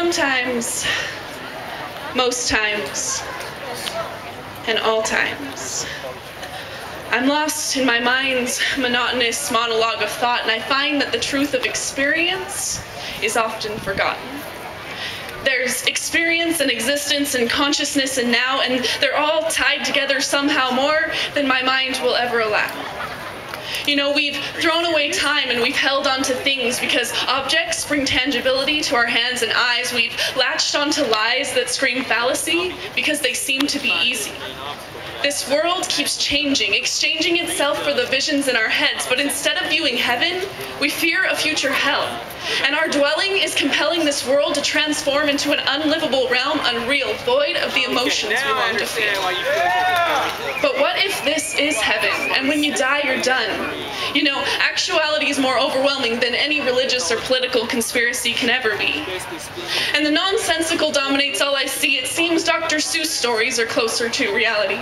Sometimes, most times, and all times, I'm lost in my mind's monotonous monologue of thought, and I find that the truth of experience is often forgotten. There's experience and existence and consciousness and now, and they're all tied together somehow more than my mind will ever allow. You know, we've thrown away time and we've held on to things because objects bring tangibility to our hands and eyes. We've latched onto lies that scream fallacy because they seem to be easy. This world keeps changing, exchanging itself for the visions in our heads, but instead of viewing heaven, we fear a future hell. And our dwelling is compelling this world to transform into an unlivable realm, unreal, void of the emotions we long to feel. But what if this is heaven, and when you die, you're done? You know, actuality is more overwhelming than any religious or political conspiracy can ever be. And the nonsensical dominates all I see. It seems Dr. Seuss stories are closer to reality.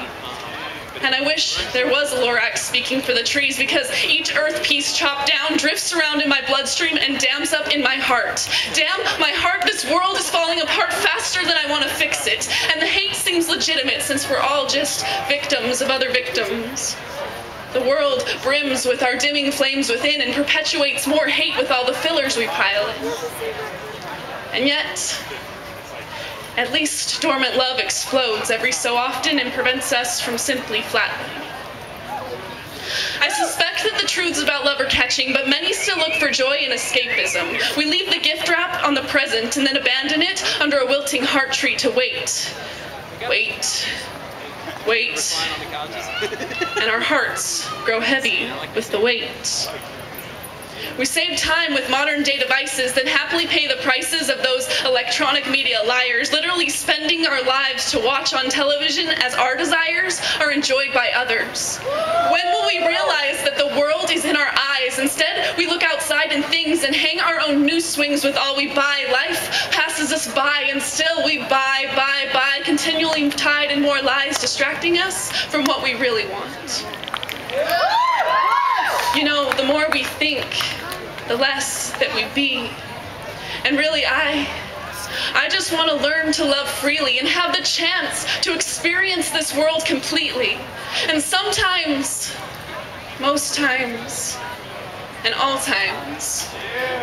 And I wish there was a Lorax speaking for the trees, because each earth piece chopped down drifts around in my bloodstream and dams up in my heart. Damn my heart, this world is falling apart faster than I want to fix it. And the hate seems legitimate since we're all just victims of other victims. The world brims with our dimming flames within and perpetuates more hate with all the fillers we pile in. And yet, at least dormant love explodes every so often and prevents us from simply flatlining. I suspect that the truths about love are catching, but many still look for joy in escapism. We leave the gift wrap on the present and then abandon it under a wilting heart tree to wait. Wait. Wait. And our hearts grow heavy with the weight. We save time with modern-day devices, then happily pay the prices of those electronic media liars, literally spending our lives to watch on television as our desires are enjoyed by others. When will we realize that the world is in our eyes? Instead, we look outside in things and hang our own news swings with all we buy. Life passes us by, and still we buy, continually tied in more lies, distracting us from what we really want. You know, the more we think, the less that we be. And really, I just want to learn to love freely and have the chance to experience this world completely. And sometimes, most times, and all times,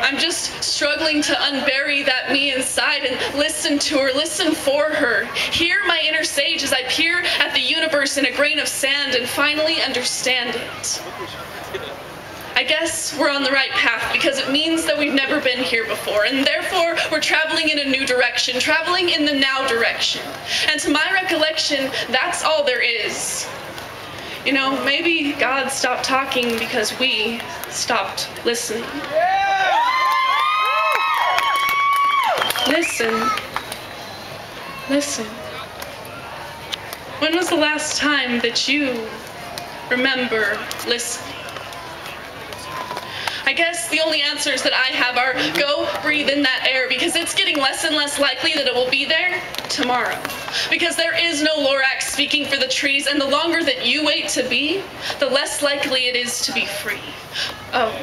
I'm just struggling to unbury that me inside and listen to her, listen for her, hear my inner sage as I peer at the universe in a grain of sand and finally understand it. I guess we're on the right path because it means that we've never been here before, and therefore we're traveling in a new direction, traveling in the now direction. And to my recollection, that's all there is. You know, maybe God stopped talking because we stopped listening. Listen. Listen. When was the last time that you remember listening? I guess the only answers that I have are go breathe in that air, because it's getting less and less likely that it will be there tomorrow. Because there is no Lorax speaking for the trees, and the longer that you wait to be, the less likely it is to be free. Oh.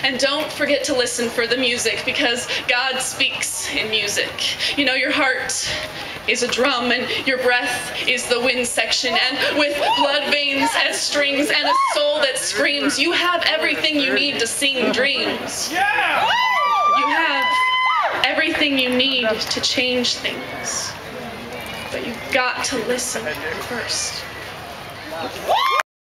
And don't forget to listen for the music, because God speaks in music. You know, your heart is a drum, and your breath is the wind section, and with blood veins as strings and a soul that screams, you have everything you need to sing dreams. You have everything you need to change things, but you've got to listen first.